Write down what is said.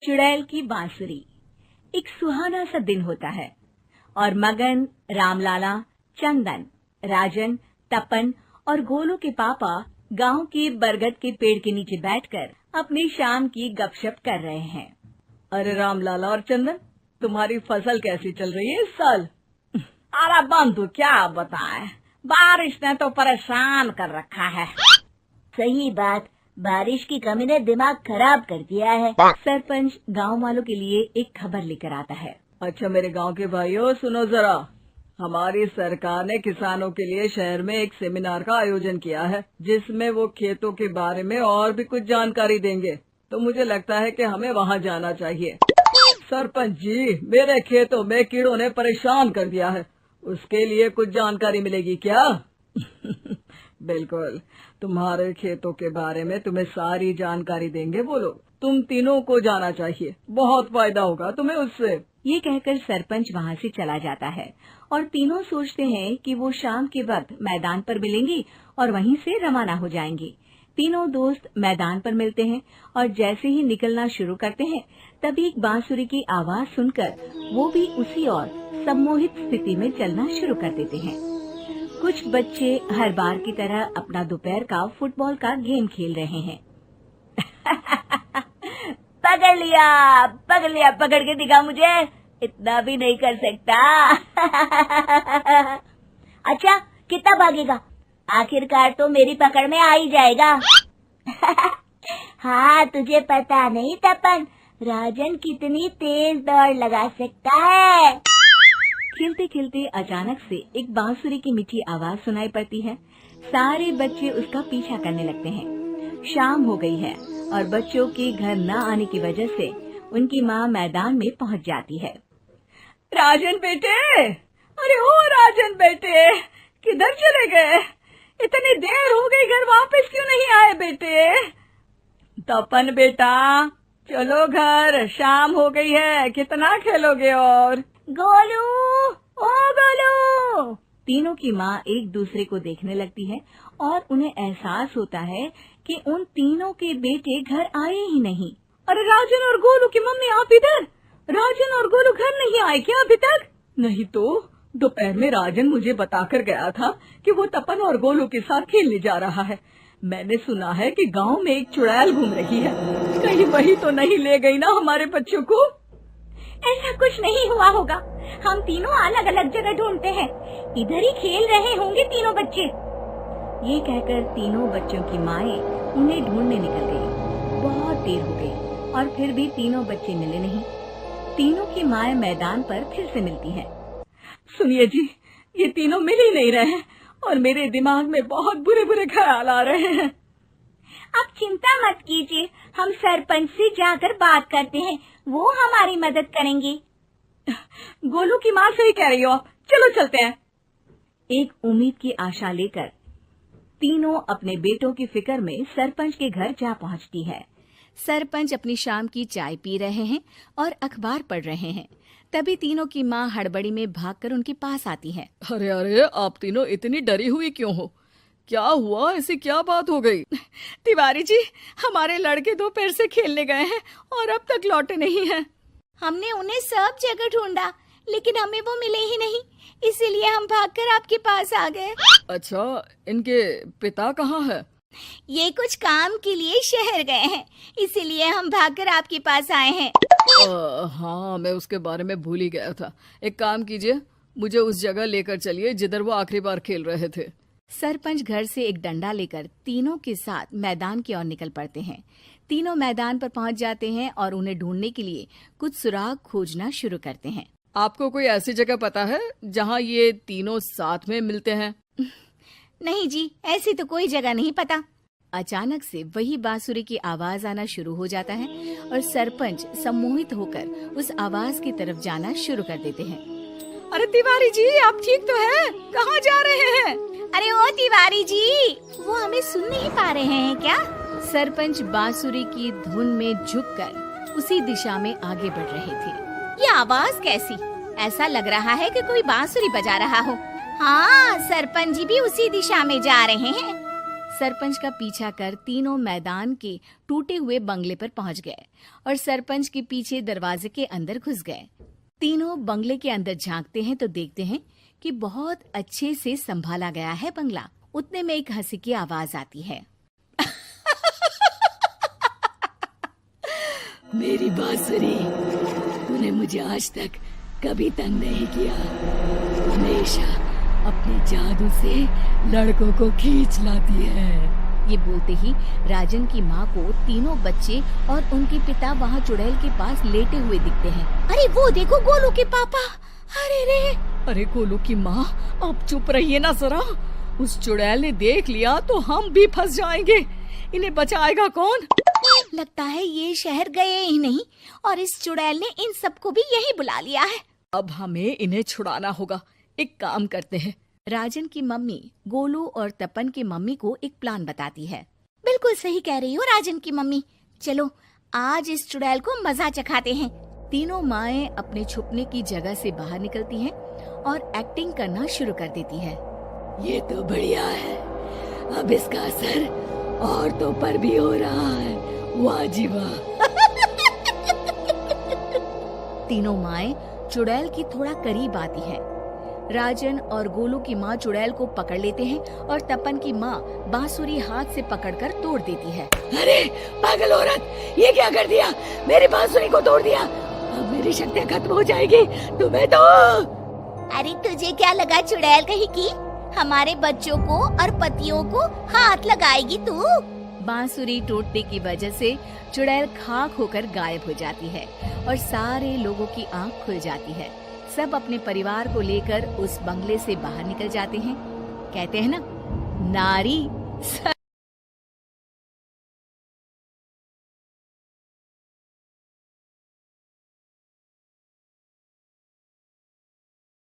चुड़ैल की बांसुरी। एक सुहाना सा दिन होता है और मगन, रामलाला, चंदन, राजन, तपन और गोलू के पापा गांव के बरगद के पेड़ के नीचे बैठकर अपनी शाम की गपशप कर रहे हैं। अरे रामलाला और चंदन, तुम्हारी फसल कैसी चल रही है इस साल? अरे बंधु, क्या बताएं, बारिश ने तो परेशान कर रखा है। सही बात, बारिश की कमी ने दिमाग खराब कर दिया है। सरपंच गांव वालों के लिए एक खबर लेकर आता है। अच्छा मेरे गांव के भाइयों, सुनो जरा। हमारी सरकार ने किसानों के लिए शहर में एक सेमिनार का आयोजन किया है, जिसमें वो खेतों के बारे में और भी कुछ जानकारी देंगे। तो मुझे लगता है कि हमें वहां जाना चाहिए। सरपंच जी, मेरे खेतों में कीड़ों ने परेशान कर दिया है, उसके लिए कुछ जानकारी मिलेगी क्या? बिल्कुल, तुम्हारे खेतों के बारे में तुम्हें सारी जानकारी देंगे वो लोग। तुम तीनों को जाना चाहिए, बहुत फायदा होगा तुम्हें उससे। ये कहकर सरपंच वहाँ से चला जाता है और तीनों सोचते हैं कि वो शाम के वक्त मैदान पर मिलेंगे और वहीं से रवाना हो जाएंगे। तीनों दोस्त मैदान पर मिलते हैं और जैसे ही निकलना शुरू करते हैं तभी एक बांसुरी की आवाज सुनकर वो भी उसी ओर सम्मोहित स्थिति में चलना शुरू कर देते हैं। कुछ बच्चे हर बार की तरह अपना दोपहर का फुटबॉल का गेम खेल रहे हैं। पकड़ लिया, पकड़ के दिखा मुझे, इतना भी नहीं कर सकता। अच्छा, कितना भागेगा? आखिरकार तो मेरी पकड़ में आ ही जाएगा। हाँ, तुझे पता नहीं तपन, राजन कितनी तेज दौड़ लगा सकता है। खेलते खेलते अचानक से एक बांसुरी की मीठी आवाज सुनाई पड़ती है। सारे बच्चे उसका पीछा करने लगते हैं। शाम हो गई है और बच्चों के घर न आने की वजह से उनकी माँ मैदान में पहुँच जाती है। राजन बेटे, अरे ओ राजन बेटे, किधर चले गए? इतनी देर हो गई, घर वापस क्यों नहीं आए बेटे? तपन बेटा, चलो घर, शाम हो गई है, कितना खेलोगे? और गोलू, ओ गोलू! तीनों की माँ एक दूसरे को देखने लगती है और उन्हें एहसास होता है कि उन तीनों के बेटे घर आए ही नहीं। अरे राजन और गोलू की मम्मी, आप इधर? राजन और गोलू घर नहीं आए क्या अभी तक? नहीं तो दोपहर में राजन मुझे बताकर गया था कि वो तपन और गोलू के साथ खेलने जा रहा है। मैंने सुना है कि गांव में एक चुड़ैल घूम रही है, कहीं वही तो नहीं ले गई ना हमारे बच्चों को? ऐसा कुछ नहीं हुआ होगा, हम तीनों अलग अलग जगह ढूंढते हैं, इधर ही खेल रहे होंगे तीनों बच्चे। ये कहकर तीनों बच्चों की माएं उन्हें ढूंढने निकल गई। बहुत देर हो गई और फिर भी तीनों बच्चे मिले नहीं। तीनों की माएं मैदान पर फिर से मिलती हैं। सुनिए जी, ये तीनों मिल ही नहीं रहे हैं और मेरे दिमाग में बहुत बुरे बुरे ख्याल आ रहे हैं। आप चिंता मत कीजिए, हम सरपंच से जाकर बात करते हैं, वो हमारी मदद करेंगे। गोलू की माँ सही कह रही हो, चलो चलते हैं। एक उम्मीद की आशा लेकर तीनों अपने बेटों की फिक्र में सरपंच के घर जा पहुंचती है। सरपंच अपनी शाम की चाय पी रहे हैं और अखबार पढ़ रहे हैं। तभी तीनों की माँ हड़बड़ी में भागकर उनके पास आती है। अरे अरे, आप तीनों इतनी डरी हुई क्यों हो? क्या हुआ? ऐसी क्या बात हो गई? तिवारी जी, हमारे लड़के दोपहर से खेलने गए हैं और अब तक लौटे नहीं हैं। हमने उन्हें सब जगह ढूंढा, लेकिन हमें वो मिले ही नहीं, इसीलिए हम भागकर आपके पास आ गए। अच्छा, इनके पिता कहाँ है? ये कुछ काम के लिए शहर गए हैं, इसीलिए हम भागकर आपके पास आए हैं। हाँ, मैं उसके बारे में भूल ही गया था। एक काम कीजिए, मुझे उस जगह लेकर चलिए जिधर वो आखिरी बार खेल रहे थे। सरपंच घर से एक डंडा लेकर तीनों के साथ मैदान की ओर निकल पड़ते हैं। तीनों मैदान पर पहुंच जाते हैं और उन्हें ढूंढने के लिए कुछ सुराग खोजना शुरू करते हैं। आपको कोई ऐसी जगह पता है जहां ये तीनों साथ में मिलते हैं? नहीं जी, ऐसी तो कोई जगह नहीं पता। अचानक से वही बांसुरी की आवाज आना शुरू हो जाता है और सरपंच सम्मोहित होकर उस आवाज की तरफ जाना शुरू कर देते हैं। अरे तिवारी जी, आप ठीक तो हैं? कहाँ जा रहे हैं? अरे ओ तिवारी जी, वो हमें सुन नहीं पा रहे हैं क्या? सरपंच बांसुरी की धुन में झुककर उसी दिशा में आगे बढ़ रहे थे। ये आवाज कैसी? ऐसा लग रहा है कि कोई बांसुरी बजा रहा हो। हाँ, सरपंच जी भी उसी दिशा में जा रहे हैं। सरपंच का पीछा कर तीनों मैदान के टूटे हुए बंगले पर पहुंच गए और सरपंच के पीछे दरवाजे के अंदर घुस गए। तीनों बंगले के अंदर झांकते हैं तो देखते हैं कि बहुत अच्छे से संभाला गया है बंगला। उतने में एक हंसी की आवाज आती है। मेरी बांसुरी, तूने मुझे आज तक कभी तंग नहीं किया। हमेशा अपने जादू से लड़कों को खींच लाती है। ये बोलते ही राजन की माँ को तीनों बच्चे और उनके पिता वहाँ चुड़ैल के पास लेटे हुए दिखते हैं। अरे वो देखो गोलू के पापा। अरे रे। अरे गोलू की माँ, आप चुप रहिए ना जरा। उस चुड़ैल ने देख लिया तो हम भी फंस जाएंगे। इन्हें बचाएगा कौन? लगता है ये शहर गए ही नहीं और इस चुड़ैल ने इन सबको भी यही बुला लिया है। अब हमें इन्हें छुड़ाना होगा। एक काम करते हैं। राजन की मम्मी गोलू और तपन की मम्मी को एक प्लान बताती है। बिल्कुल सही कह रही हो राजन की मम्मी। चलो आज इस चुड़ैल को मजा चखाते हैं। तीनों माएं अपने छुपने की जगह से बाहर निकलती हैं और एक्टिंग करना शुरू कर देती है। ये तो बढ़िया है। अब इसका असर औरतों पर भी हो रहा है। वाह जी वाह। तीनों माएं चुड़ैल की थोड़ा करीब आती है। राजन और गोलू की माँ चुड़ैल को पकड़ लेते हैं और तपन की माँ बांसुरी हाथ से पकड़कर तोड़ देती है। अरे पागल औरत, ये क्या कर दिया? मेरी बांसुरी को तोड़ दिया। अब मेरी शक्तियाँ खत्म हो जाएगी। तुम्हें तो अरे तुझे क्या लगा चुड़ैल कहीं की हमारे बच्चों को और पतियों को हाथ लगाएगी तू? बांसुरी टूटने की वजह से चुड़ैल खाक होकर गायब हो जाती है और सारे लोगों की आंख खुल जाती है। सब अपने परिवार को लेकर उस बंगले से बाहर निकल जाते हैं। कहते हैं ना, नारी